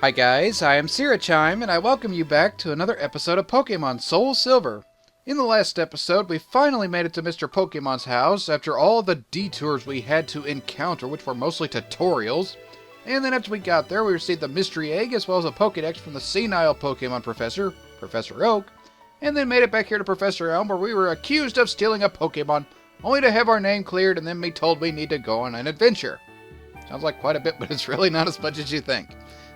Hi guys, I am Syrachime, and I welcome you back to another episode of Pokemon SouSilver. In the last episode, we finally made it to Mr. Pokemon's house after all the detours we had to encounter, which were mostly tutorials. And then after we got there, we received the Mystery Egg as well as a Pokedex from the senile Pokemon Professor, Professor Oak, and then made it back here to Professor Elm where we were accused of stealing a Pokemon, only to have our name cleared and then be told we need to go on an adventure. Sounds like quite a bit, but it's really not as much as you think.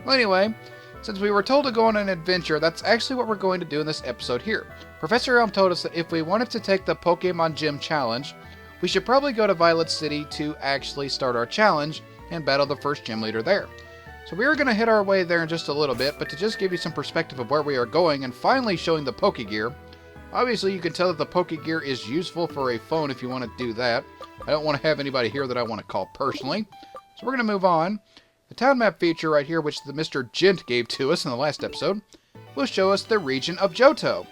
Well, anyway, since we were told to go on an adventure, that's actually what we're going to do in this episode here. Professor Elm told us that if we wanted to take the Pokemon Gym Challenge, we should probably go to Violet City to actually start our challenge and battle the first gym leader there. So we are going to hit our way there in just a little bit, but to just give you some perspective of where we are going and finally showing the Pokegear. Obviously, you can tell that the Pokegear is useful for a phone if you want to do that. I don't want to have anybody here that I want to call personally. So we're going to move on. The town map feature right here, which the Mr. Gent gave to us in the last episode, will show us the region of Johto.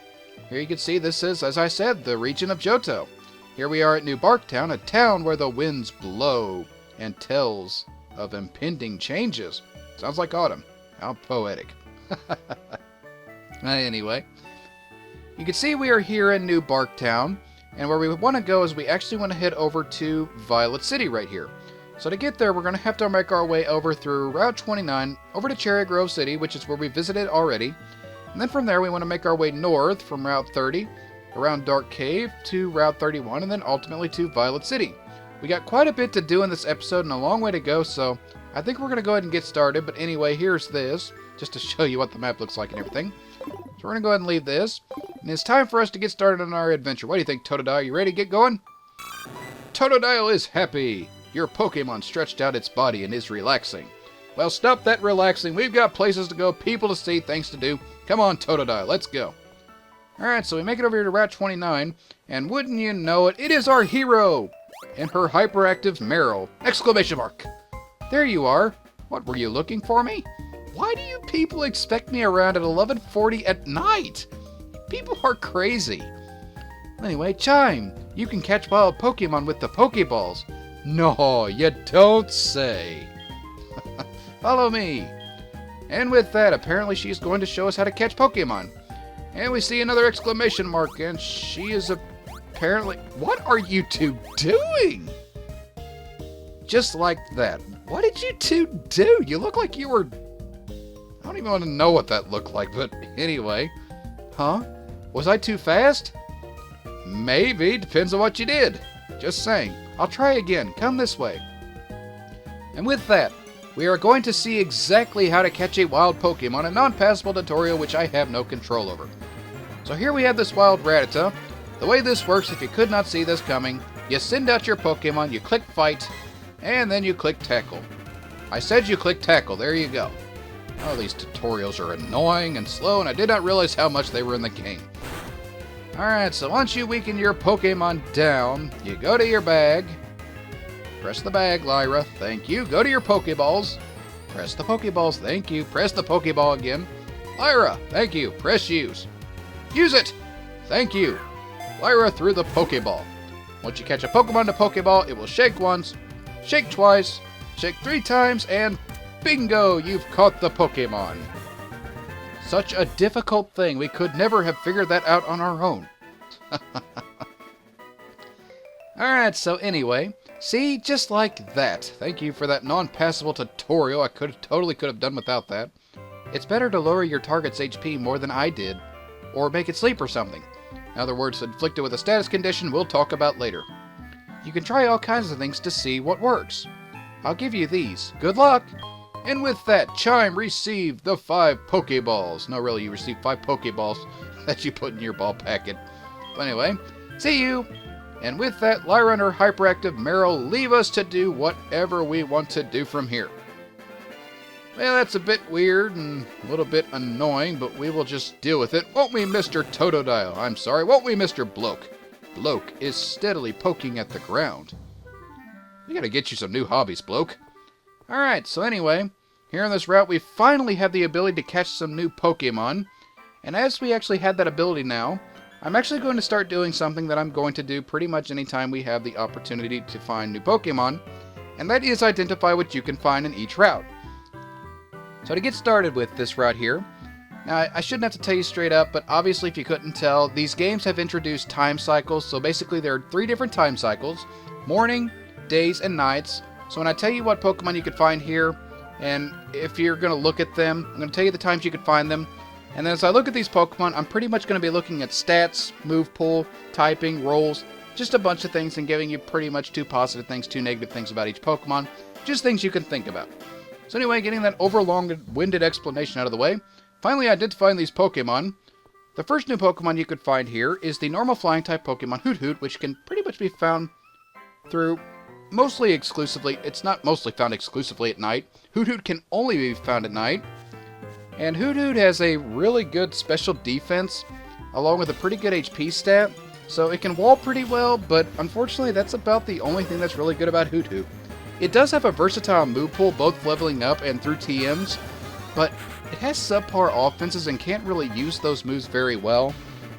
Here you can see this is, as I said, the region of Johto. Here we are at New Barktown, a town where the winds blow and tells of impending changes. Sounds like autumn. How poetic. Anyway, you can see we are here in New Barktown, and where we want to go is we actually want to head over to Violet City right here. So to get there, we're going to have to make our way over through Route 29, over to Cherry Grove City, which is where we visited already. And then from there, we want to make our way north from Route 30, around Dark Cave, to Route 31, and then ultimately to Violet City. We got quite a bit to do in this episode and a long way to go, so I think we're going to go ahead and get started. But anyway, here's this, just to show you what the map looks like and everything. So we're going to go ahead and leave this. And it's time for us to get started on our adventure. What do you think, Totodile? You ready to get going? Totodile is happy! Your Pokemon stretched out its body and is relaxing. Well, stop that relaxing. We've got places to go, people to see, things to do. Come on, Totodile, let's go. Alright, so we make it over here to Route 29, and wouldn't you know it, it is our hero! And her hyperactive Meryl! Exclamation mark! There you are. What, were you looking for me? Why do you people expect me around at 11:40 at night? People are crazy. Anyway, Chime, you can catch wild Pokemon with the Pokeballs. No, you don't say. Follow me. And with that, apparently she's going to show us how to catch Pokemon. And we see another exclamation mark, and she is apparently... What are you two doing? Just like that. What did you two do? You look like you were... I don't even want to know what that looked like, but anyway. Huh? Was I too fast? Maybe. Depends on what you did. Just saying. I'll try again. Come this way. And with that, we are going to see exactly how to catch a wild Pokemon, a non-passable tutorial which I have no control over. So here we have this wild Rattata. The way this works, if you could not see this coming, you send out your Pokemon, you click Fight, and then you click Tackle. I said you click Tackle. There you go. Oh, these tutorials are annoying and slow, and I did not realize how much they were in the game. Alright, so once you weaken your Pokemon down, you go to your bag. Press the bag, Lyra. Thank you. Go to your Pokeballs. Press the Pokeballs. Thank you. Press the Pokeball again. Lyra, thank you. Press use. Use it. Thank you. Lyra threw the Pokeball. Once you catch a Pokemon to Pokeball, it will shake once, shake twice, shake 3 times, and bingo, you've caught the Pokemon. Such a difficult thing. We could never have figured that out on our own. Alright, so anyway, see, just like that. Thank you for that non-passable tutorial. I totally could have done without that. It's better to lower your target's HP more than I did, or make it sleep or something. In other words, inflicted with a status condition we'll talk about later. You can try all kinds of things to see what works. I'll give you these. Good luck! And with that, Chime received the 5 Pokeballs. No, really, you received 5 Pokeballs that you put in your ball packet. But anyway, see you! And with that, Lyra and her hyperactive Meryl leave us to do whatever we want to do from here. Well, that's a bit weird and a little bit annoying, but we will just deal with it. Won't we, Mr. Totodile? I'm sorry, won't we, Mr. Bloke? Bloke is steadily poking at the ground. We gotta get you some new hobbies, Bloke. Alright, so anyway, here on this route we finally have the ability to catch some new Pokemon. And as we actually have that ability now, I'm actually going to start doing something that I'm going to do pretty much anytime we have the opportunity to find new Pokemon. And that is identify what you can find in each route. So to get started with this route here, now I shouldn't have to tell you straight up, but obviously if you couldn't tell, these games have introduced time cycles. So basically there are 3 different time cycles: morning, days, and nights. So when I tell you what Pokemon you could find here, and if you're going to look at them, I'm going to tell you the times you could find them. And then as I look at these Pokemon, I'm pretty much going to be looking at stats, move pool, typing, rolls, just a bunch of things, and giving you pretty much 2 positive things, 2 negative things about each Pokemon. Just things you can think about. So anyway, getting that over-long-winded explanation out of the way, finally identifying these Pokemon. The first new Pokemon you could find here is the normal flying-type Pokemon Hoothoot, which can pretty much be found through mostly exclusively, it's not mostly found exclusively at night. Hoothoot can only be found at night. And Hoothoot has a really good special defense, along with a pretty good HP stat. So it can wall pretty well, but unfortunately that's about the only thing that's really good about Hoothoot. It does have a versatile move pool, both leveling up and through TMs, but it has subpar offenses and can't really use those moves very well.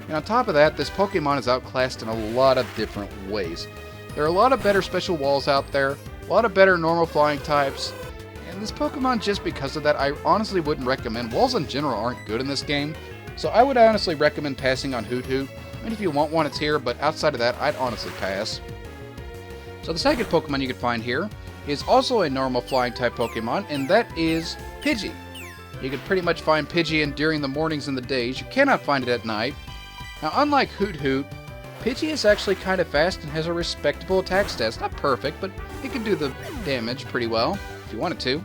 And on top of that, this Pokemon is outclassed in a lot of different ways. There are a lot of better special walls out there, a lot of better normal flying types, and this Pokemon, just because of that, I honestly wouldn't recommend. Walls in general aren't good in this game, so I would honestly recommend passing on Hoothoot. And if you want one, it's here, but outside of that, I'd honestly pass. So the second Pokemon you can find here is also a normal flying type Pokemon, and that is Pidgey. You can pretty much find Pidgey during the mornings and the days. You cannot find it at night. Now, unlike Hoothoot, Pidgey is actually kind of fast and has a respectable attack stats. Not perfect, but it can do the damage pretty well if you wanted to.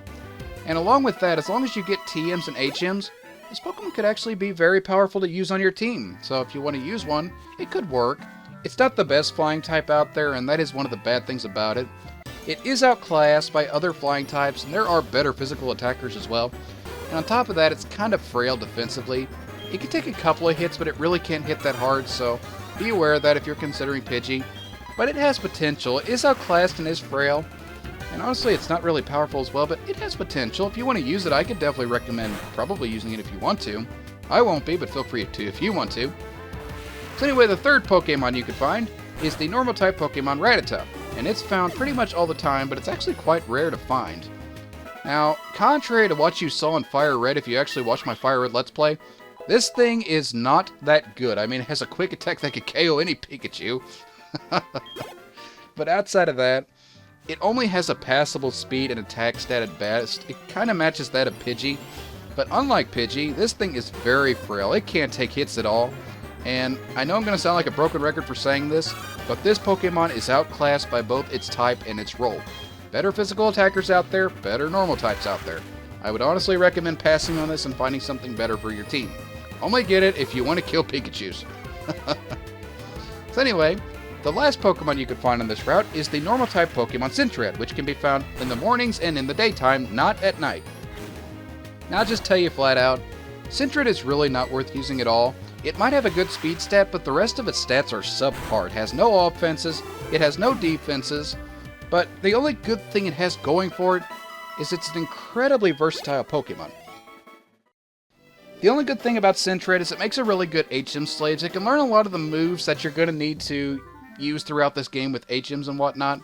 And along with that, as long as you get TMs and HMs, this Pokemon could actually be very powerful to use on your team. So if you want to use one, it could work. It's not the best flying type out there, and that is one of the bad things about it. It is outclassed by other flying types, and there are better physical attackers as well. And on top of that, it's kind of frail defensively. It can take a couple of hits, but it really can't hit that hard, so be aware of that if you're considering Pidgey. But it has potential. It is outclassed and is frail. And honestly, it's not really powerful as well, but it has potential. If you want to use it, I could definitely recommend probably using it if you want to. I won't be, but feel free to if you want to. So anyway, the third Pokemon you could find is the normal type Pokemon Rattata. And it's found pretty much all the time, but it's actually quite rare to find. Now, contrary to what you saw in Fire Red, if you actually watched my Fire Red Let's Play, this thing is not that good. I mean, it has a quick attack that could KO any Pikachu. But outside of that, it only has a passable speed and attack stat at best. It kind of matches that of Pidgey. But unlike Pidgey, this thing is very frail. It can't take hits at all. And I know I'm going to sound like a broken record for saying this, but this Pokemon is outclassed by both its type and its role. Better physical attackers out there, better normal types out there. I would honestly recommend passing on this and finding something better for your team. Only get it if you want to kill Pikachus. So anyway, the last Pokemon you could find on this route is the normal type Pokemon Sentret, which can be found in the mornings and in the daytime, not at night. Now I'll just tell you flat out, Sentret is really not worth using at all. It might have a good speed stat, but the rest of its stats are subpar. It has no offenses, it has no defenses, but the only good thing it has going for it is it's an incredibly versatile Pokemon. The only good thing about Sentret is it makes a really good HM slaves. It can learn a lot of the moves that you're going to need to use throughout this game with HMs and whatnot.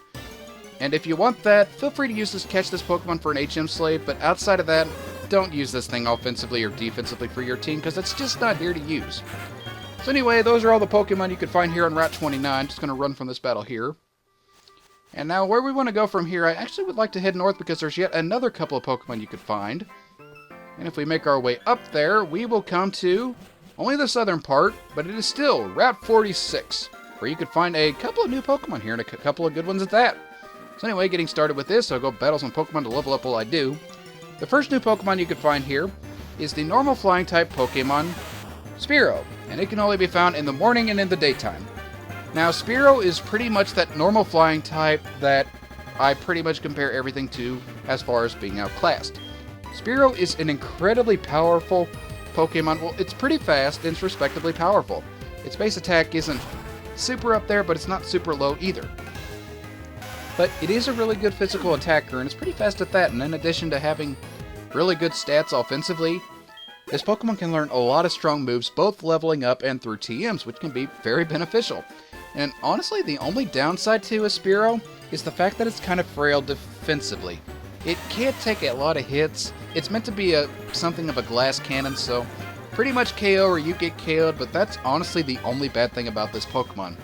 And if you want that, feel free to catch this Pokemon for an HM slave, but outside of that, don't use this thing offensively or defensively for your team, because it's just not here to use. So anyway, those are all the Pokemon you can find here on Route 29. Just going to run from this battle here. And now where we want to go from here, I actually would like to head north because there's yet another couple of Pokemon you could find. And if we make our way up there, we will come to only the southern part, but it is still Route 46, where you could find a couple of new Pokemon here and a couple of good ones at that. So anyway, getting started with this, I'll go battle some Pokemon to level up while I do. The first new Pokemon you can find here is the normal flying type Pokemon Spearow, and it can only be found in the morning and in the daytime. Now, Spearow is pretty much that normal flying type that I pretty much compare everything to as far as being outclassed. Spearow is an incredibly powerful Pokemon. Well, it's pretty fast and it's respectably powerful. Its base attack isn't super up there, but it's not super low either. But it is a really good physical attacker, and it's pretty fast at that. And in addition to having really good stats offensively, this Pokemon can learn a lot of strong moves, both leveling up and through TMs, which can be very beneficial. And honestly, the only downside to a Spearow is the fact that it's kind of frail defensively. It can't take a lot of hits, it's meant to be something of a glass cannon, so pretty much KO or you get KO'd, but that's honestly the only bad thing about this Pokemon.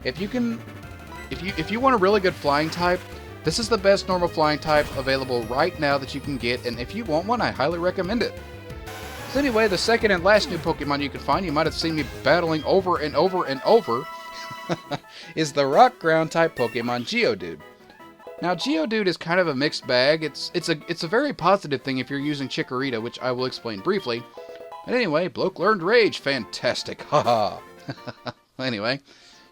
If you want a really good flying type, this is the best normal flying type available right now that you can get, and if you want one, I highly recommend it. So anyway, the second and last new Pokemon you can find, you might have seen me battling over and over and over, is the Rock Ground type Pokemon Geodude. Now Geodude is kind of a mixed bag. It's a very positive thing if you're using Chikorita, which I will explain briefly. But anyway, Bloke learned Rage, fantastic, haha. Anyway,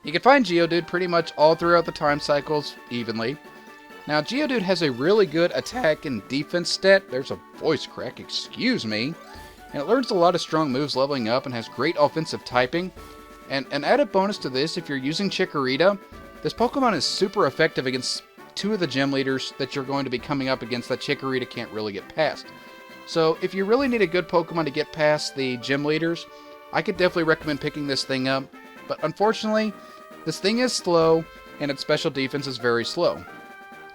you can find Geodude pretty much all throughout the time cycles evenly. Now Geodude has a really good attack and defense stat. There's a voice crack, excuse me. And it learns a lot of strong moves leveling up and has great offensive typing. And an added bonus to this, if you're using Chikorita, this Pokemon is super effective against two of the gym leaders that you're going to be coming up against that Chikorita can't really get past. So if you really need a good Pokemon to get past the gym leaders, I could definitely recommend picking this thing up. But unfortunately, this thing is slow and its special defense is very slow.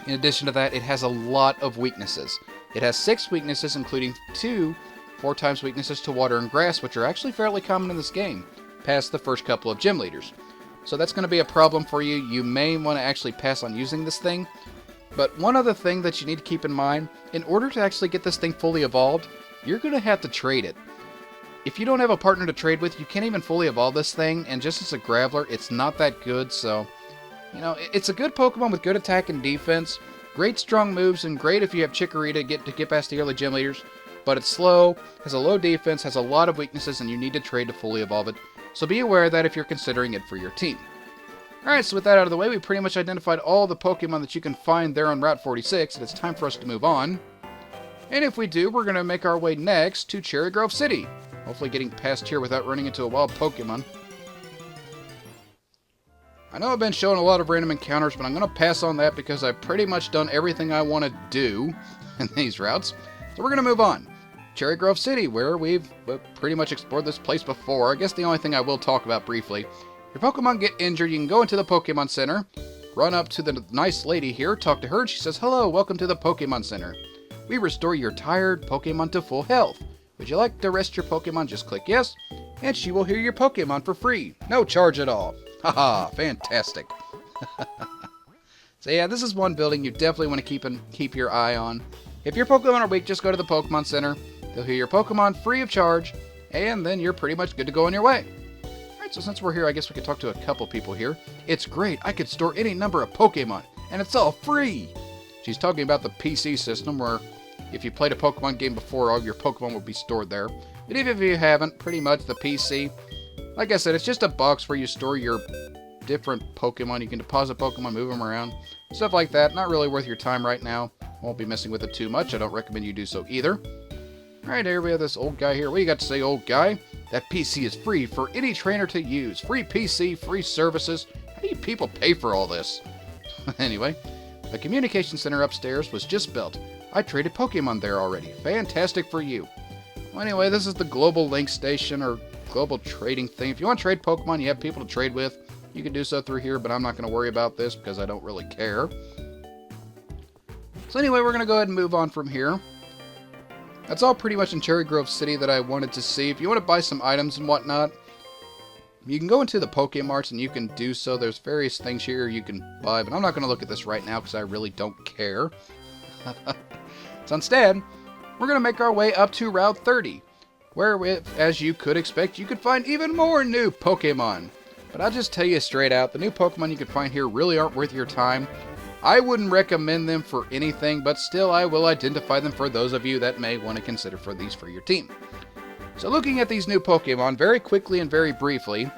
In addition to that, it has a lot of weaknesses. It has 6 weaknesses, including 4 times weaknesses to water and grass, which are actually fairly common in this game, past the first couple of gym leaders. So that's going to be a problem for you. You may want to actually pass on using this thing. But one other thing that you need to keep in mind, in order to actually get this thing fully evolved, you're going to have to trade it. If you don't have a partner to trade with, you can't even fully evolve this thing, and just as a Graveler, it's not that good, so, you know, it's a good Pokemon with good attack and defense, great strong moves, and great if you have Chikorita to get past the early gym leaders, but it's slow, has a low defense, has a lot of weaknesses, and you need to trade to fully evolve it, so be aware of that if you're considering it for your team. Alright, so with that out of the way, we pretty much identified all the Pokemon that you can find there on Route 46, and it's time for us to move on. And if we do, we're going to make our way next to Cherry Grove City. Hopefully getting past here without running into a wild Pokemon. I know I've been showing a lot of random encounters, but I'm going to pass on that because I've pretty much done everything I want to do in these routes. So we're going to move on. Cherry Grove City, where we've pretty much explored this place before. I guess the only thing I will talk about briefly. If your Pokemon get injured, you can go into the Pokemon Center, run up to the nice lady here, talk to her, and she says, "Hello, welcome to the Pokemon Center. We restore your tired Pokemon to full health. Would you like to rest your Pokemon? Just click yes, and she will heal your Pokemon for free. No charge at all." Haha, fantastic. So yeah, this is one building you definitely want to keep your eye on. If your Pokemon are weak, just go to the Pokemon Center. They'll heal your Pokemon free of charge, and then you're pretty much good to go on your way. Alright, so since we're here, I guess we could talk to a couple people here. "It's great, I could store any number of Pokemon, and it's all free." She's talking about the PC system, where if you played a Pokemon game before, all of your Pokemon will be stored there. But even if you haven't, pretty much the PC, like I said, it's just a box where you store your different Pokemon. You can deposit Pokemon, move them around, stuff like that. Not really worth your time right now. Won't be messing with it too much. I don't recommend you do so either. Alright, here we have this old guy here. What do you got to say, old guy? "That PC is free for any trainer to use. Free PC, free services. How do you people pay for all this?" Anyway, the communication center upstairs was just built. I traded Pokemon there already. Fantastic for you. Well, anyway, this is the Global Link Station, or global trading thing. If you want to trade Pokemon, you have people to trade with, you can do so through here, but I'm not going to worry about this because I don't really care. So anyway, we're going to go ahead and move on from here. That's all pretty much in Cherry Grove City that I wanted to see. If you want to buy some items and whatnot, you can go into the Pokemarts and you can do so. There's various things here you can buy, but I'm not going to look at this right now because I really don't care. So instead, we're going to make our way up to Route 30, where, as you could expect, you could find even more new Pokemon. But I'll just tell you straight out, the new Pokemon you can find here really aren't worth your time. I wouldn't recommend them for anything, but still I will identify them for those of you that may want to consider for these for your team. So looking at these new Pokemon very quickly and very briefly,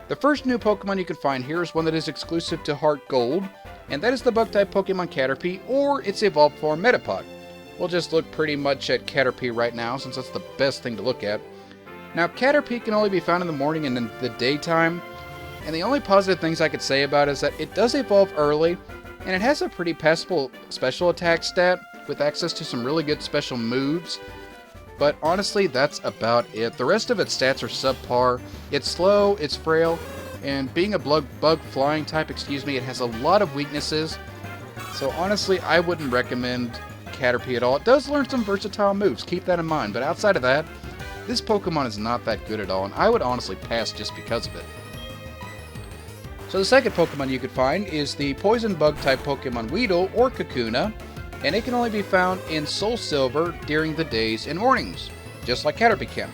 the first new Pokemon you can find here is one that is exclusive to Heart Gold, and that is the Bug-type Pokemon Caterpie, or its evolved form Metapod. We'll just look pretty much at Caterpie right now, since that's the best thing to look at. Now, Caterpie can only be found in the morning and in the daytime, and the only positive things I could say about it is that it does evolve early, and it has a pretty passable special attack stat with access to some really good special moves. But honestly, that's about it. The rest of its stats are subpar. It's slow, it's frail, and being a bug flying type, it has a lot of weaknesses. So honestly, I wouldn't recommend Caterpie at all. It does learn some versatile moves, keep that in mind, but outside of that, this Pokemon is not that good at all, and I would honestly pass just because of it. So the second Pokemon you could find is the Poison Bug type Pokemon Weedle or Kakuna, and it can only be found in SouSilver during the days and mornings, just like Caterpie can.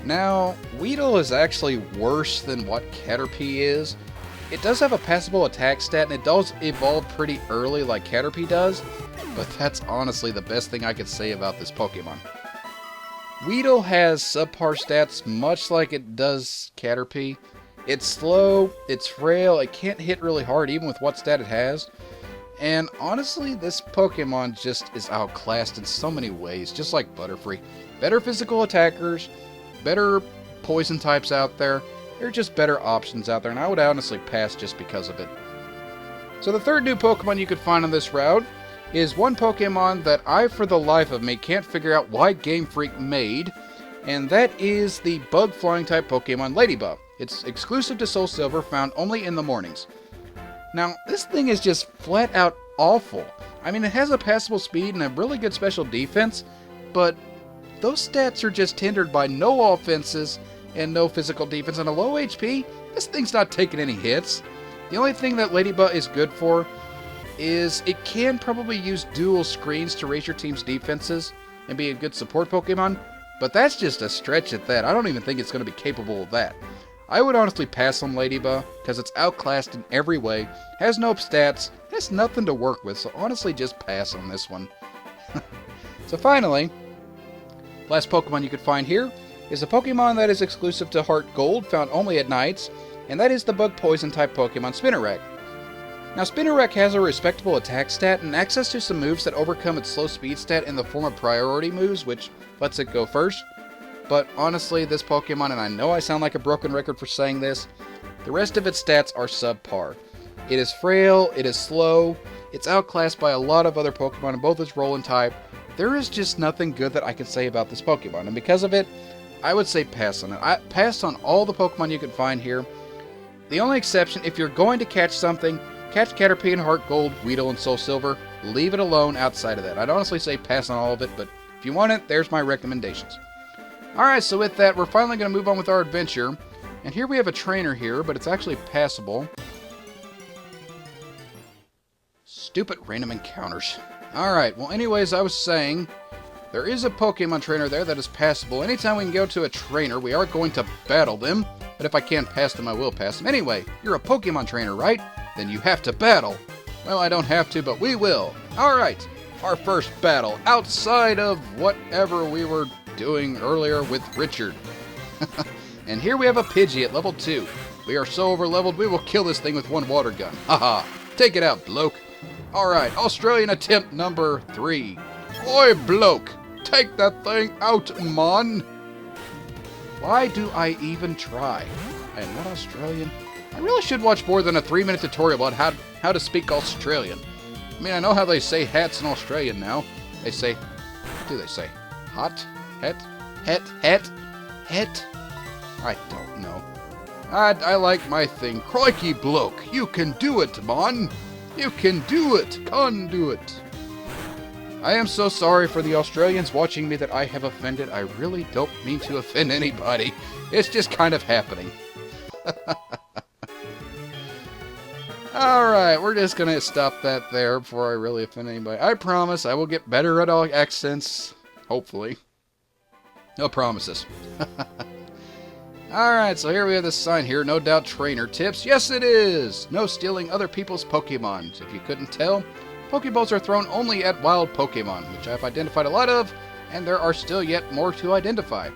Now, Weedle is actually worse than what Caterpie is. It does have a passable attack stat, and it does evolve pretty early like Caterpie does, but that's honestly the best thing I could say about this Pokemon. Weedle has subpar stats much like it does Caterpie. It's slow, it's frail, it can't hit really hard even with what stat it has. And honestly, this Pokemon just is outclassed in so many ways, just like Butterfree. Better physical attackers, better poison types out there. There are just better options out there, and I would honestly pass just because of it. So the third new Pokemon you could find on this route is one Pokemon that I, for the life of me, can't figure out why Game Freak made, and that is the bug flying type Pokemon Ledyba. It's exclusive to SouSilver, found only in the mornings. Now, this thing is just flat out awful. I mean, it has a passable speed and a really good special defense, but those stats are just hindered by no offenses and no physical defense. And a low HP, this thing's not taking any hits. The only thing that Ledyba is good for is it can probably use dual screens to raise your team's defenses and be a good support Pokemon, but that's just a stretch at that. I don't even think it's going to be capable of that. I would honestly pass on Ledyba because it's outclassed in every way, has no stats, has nothing to work with, so honestly just pass on this one. So finally, last Pokemon you could find here is a Pokemon that is exclusive to Heart Gold, found only at nights, and that is the Bug Poison type Pokemon Spinarak. Now Spinarak has a respectable attack stat and access to some moves that overcome its slow speed stat in the form of priority moves, which lets it go first. But honestly, this Pokemon, and I know I sound like a broken record for saying this, the rest of its stats are subpar. It is frail, it is slow, it's outclassed by a lot of other Pokemon in both its role and type. There is just nothing good that I can say about this Pokemon, and because of it, I would say pass on it. I passed on all the Pokemon you can find here. The only exception, if you're going to catch something, catch Caterpie and Heart Gold, Weedle, and SouSilver. Leave it alone outside of that. I'd honestly say pass on all of it, but if you want it, there's my recommendations. Alright, so with that, we're finally going to move on with our adventure. And here we have a trainer here, but it's actually passable. Stupid random encounters. Alright, well anyways, I was saying, there is a Pokemon trainer there that is passable. Anytime we can go to a trainer, we are going to battle them. But if I can't pass them, I will pass them. Anyway, you're a Pokemon trainer, right? Then you have to battle. Well, I don't have to, but we will. Alright, our first battle, outside of whatever we were doing earlier with Richard. And here we have a Pidgey at level 2. We are so over-leveled, we will kill this thing with one water gun. Haha, take it out, bloke. Alright, Australian attempt number 3. Oi, bloke, take that thing out, man. Why do I even try? I am not Australian. I really should watch more than a 3-minute tutorial about how to speak Australian. I mean, I know how they say hats in Australian now. They say, what do they say? Hot? Het? Het? Het? Het? I don't know. I like my thing. Crikey, bloke, you can do it, man. You can do it. Can do it. I am so sorry for the Australians watching me that I have offended. I really don't mean to offend anybody. It's just kind of happening. Alright, we're just going to stop that there before I really offend anybody. I promise I will get better at all accents. Hopefully. No promises. Alright, so here we have this sign here. No doubt trainer tips. Yes, it is! No stealing other people's Pokemon. If you couldn't tell, Pokeballs are thrown only at wild Pokemon, which I've identified a lot of, and there are still yet more to identify.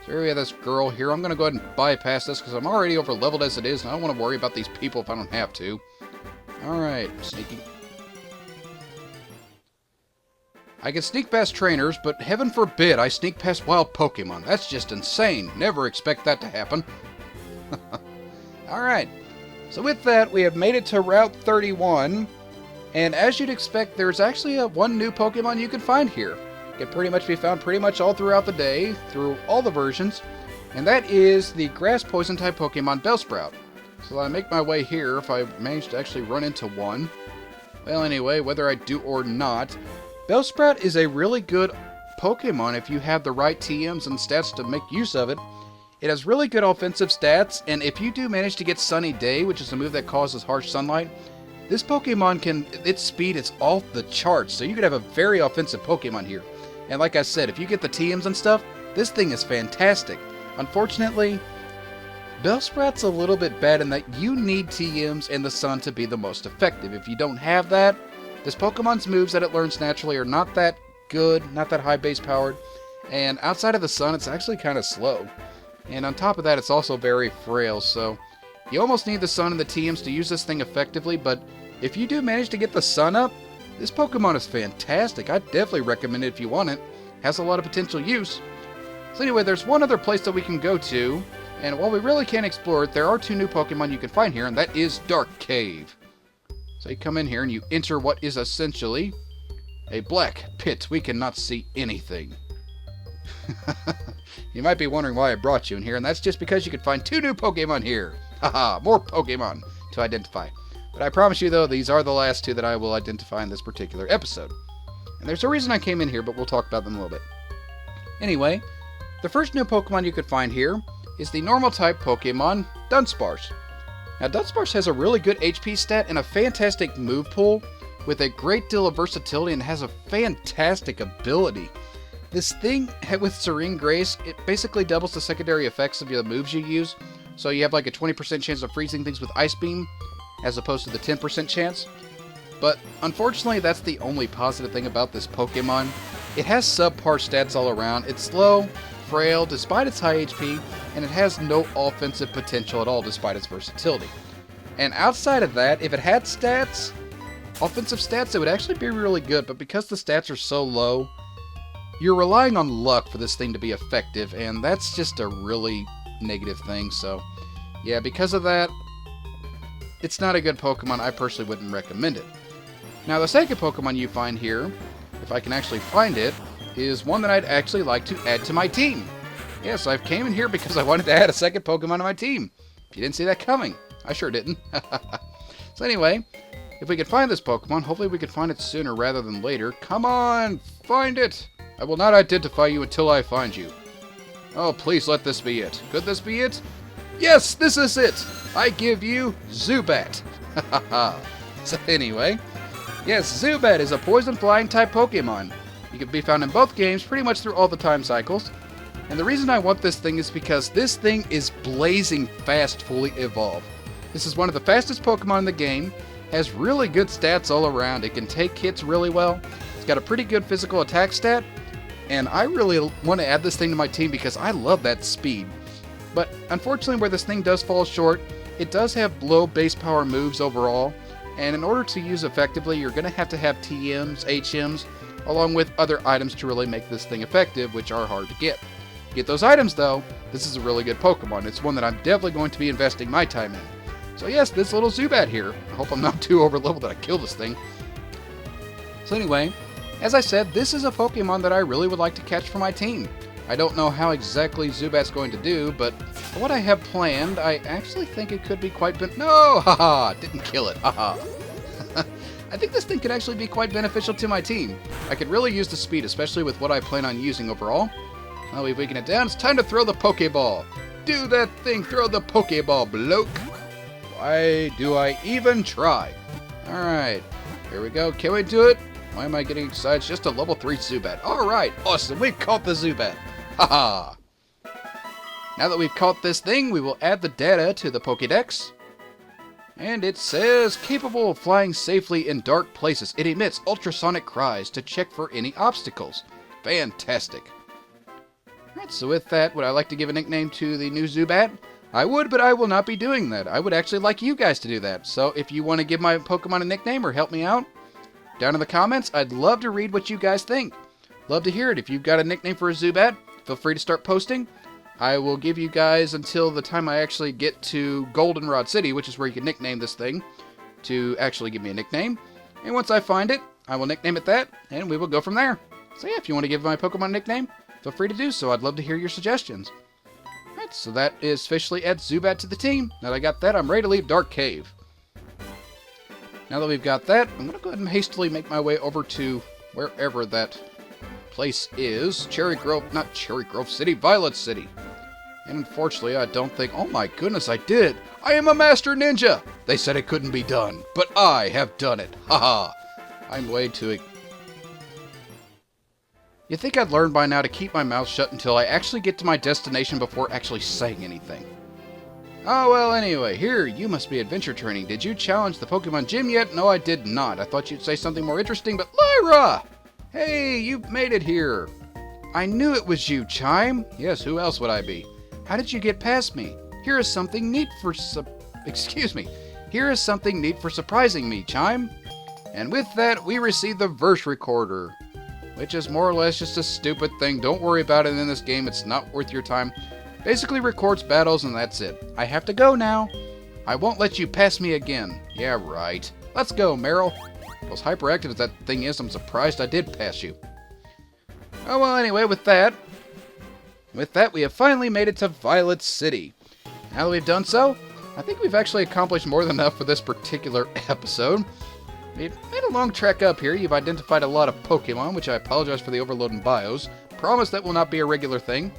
So here we have this girl here. I'm going to go ahead and bypass this because I'm already over-leveled as it is, and I don't want to worry about these people if I don't have to. Alright, sneaking. I can sneak past trainers, but heaven forbid I sneak past wild Pokemon. That's just insane. Never expect that to happen. Alright, so with that, we have made it to Route 31. And as you'd expect, there's actually one new Pokemon you can find here. It can pretty much be found pretty much all throughout the day, through all the versions. And that is the Grass Poison type Pokemon Bellsprout. So I make my way here if I manage to actually run into one. Well, anyway, whether I do or not, Bellsprout is a really good Pokemon if you have the right TMs and stats to make use of it. It has really good offensive stats, and if you do manage to get Sunny Day, which is a move that causes harsh sunlight, this Pokemon its speed is off the charts, so you could have a very offensive Pokemon here. And like I said, if you get the TMs and stuff, this thing is fantastic. Unfortunately, Bellsprout's a little bit bad in that you need TMs and the sun to be the most effective. If you don't have that, this Pokemon's moves that it learns naturally are not that good, not that high base powered, and outside of the sun, it's actually kind of slow. And on top of that, it's also very frail, so you almost need the sun and the TMs to use this thing effectively, but if you do manage to get the sun up, this Pokemon is fantastic. I'd definitely recommend it if you want it. Has a lot of potential use. So anyway, there's one other place that we can go to, and while we really can't explore it, there are 2 new Pokemon you can find here, and that is Dark Cave. So you come in here and you enter what is essentially a black pit. We cannot see anything. You might be wondering why I brought you in here, and that's just because you can find 2 new Pokemon here. Haha, more Pokemon to identify. But I promise you, though, these are the last 2 that I will identify in this particular episode. And there's a reason I came in here, but we'll talk about them a little bit. Anyway, the first new Pokemon you could find here is the normal-type Pokemon, Dunsparce. Now, Dunsparce has a really good HP stat and a fantastic move pool with a great deal of versatility and has a fantastic ability. This thing, with Serene Grace, it basically doubles the secondary effects of the moves you use. So you have like a 20% chance of freezing things with Ice Beam, as opposed to the 10% chance. But unfortunately, that's the only positive thing about this Pokemon. It has subpar stats all around. It's slow, frail, despite its high HP, and it has no offensive potential at all, despite its versatility. And outside of that, if it had stats, offensive stats, it would actually be really good, but because the stats are so low, you're relying on luck for this thing to be effective, and that's just a really negative thing. So yeah, because of that, it's not a good Pokemon. I personally wouldn't recommend it. Now, the second Pokemon you find here, if I can actually find it, is one that I'd actually like to add to my team. Yes, I came in here because I wanted to add a second Pokemon to my team. If you didn't see that coming, I sure didn't. So anyway, if we could find this Pokemon, hopefully we could find it sooner rather than later. Come on, find it! I will not identify you until I find you. Oh, please let this be it. Could this be it? Yes, this is it! I give you Zubat. So anyway, yes, Zubat is a poison flying type Pokemon. You can be found in both games pretty much through all the time cycles. And the reason I want this thing is because this thing is blazing fast fully evolved. This is one of the fastest Pokemon in the game, has really good stats all around. It can take hits really well. It's got a pretty good physical attack stat, and I really want to add this thing to my team because I love that speed. But unfortunately, where this thing does fall short, it does have low base power moves overall, and in order to use effectively, you're going to have TMs, HMs, along with other items to really make this thing effective, which are hard to get. Get those items though, this is a really good Pokemon. It's one that I'm definitely going to be investing my time in. So yes, this little Zubat here. I hope I'm not too overleveled that I kill this thing. So anyway, as I said, this is a Pokemon that I really would like to catch for my team. I don't know how exactly Zubat's going to do, but for what I have planned, I actually think it could be quite no! Haha! Didn't kill it. Haha! I think this thing could actually be quite beneficial to my team. I could really use the speed, especially with what I plan on using overall. Now we've weakened it down, it's time to throw the Pokeball. Do that thing, throw the Pokeball, bloke. Why do I even try? Alright, here we go. Can we do it? Why am I getting excited? It's just a level 3 Zubat. Alright, awesome, we've caught the Zubat. Haha! Now that we've caught this thing, we will add the data to the Pokédex. And it says, capable of flying safely in dark places. It emits ultrasonic cries to check for any obstacles. Fantastic. Alright, so with that, would I like to give a nickname to the new Zubat? I would, but I will not be doing that. I would actually like you guys to do that. So if you want to give my Pokemon a nickname or help me out, down in the comments, I'd love to read what you guys think. Love to hear it. If you've got a nickname for a Zubat, feel free to start posting. I will give you guys until the time I actually get to Goldenrod City, which is where you can nickname this thing, to actually give me a nickname. And once I find it, I will nickname it that, and we will go from there. So yeah, if you want to give my Pokemon a nickname, feel free to do so. I'd love to hear your suggestions. Alright, so that is officially add Zubat to the team. Now that I got that, I'm ready to leave Dark Cave. Now that we've got that, I'm going to go ahead and hastily make my way over to wherever that place is. Cherry Grove, not Cherry Grove City, Violet City. And unfortunately, I don't think... Oh my goodness, I did! I am a master ninja! They said it couldn't be done, but I have done it. Haha! I'm way too... You'd think I'd learn by now to keep my mouth shut until I actually get to my destination before actually saying anything. Oh, well, anyway, here, you must be adventure training. Did you challenge the Pokemon Gym yet? No, I did not. I thought you'd say something more interesting, but Lyra! Hey, you made it here. I knew it was you, Chime. Yes, who else would I be? How did you get past me? Here is something neat for Here is something neat for surprising me, Chime. And with that, we receive the verse recorder, which is more or less just a stupid thing. Don't worry about it in this game. It's not worth your time. Basically records battles and that's it. I have to go now. I won't let you pass me again. Yeah, right. Let's go, Meryl. As hyperactive as that thing is, I'm surprised I did pass you. Oh, well, anyway, with that, we have finally made it to Violet City. Now that we've done so, I think we've actually accomplished more than enough for this particular episode. We've made a long trek up here. You've identified a lot of Pokemon, which I apologize for the overload in bios. Promise that will not be a regular thing.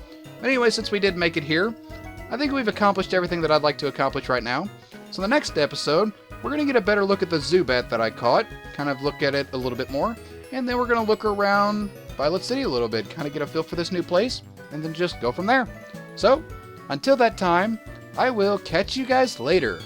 Anyway, since we did make it here, I think we've accomplished everything that I'd like to accomplish right now. So the next episode, we're going to get a better look at the Zubat that I caught, kind of look at it a little bit more, and then we're going to look around Violet City a little bit, kind of get a feel for this new place, and then just go from there. So, until that time, I will catch you guys later.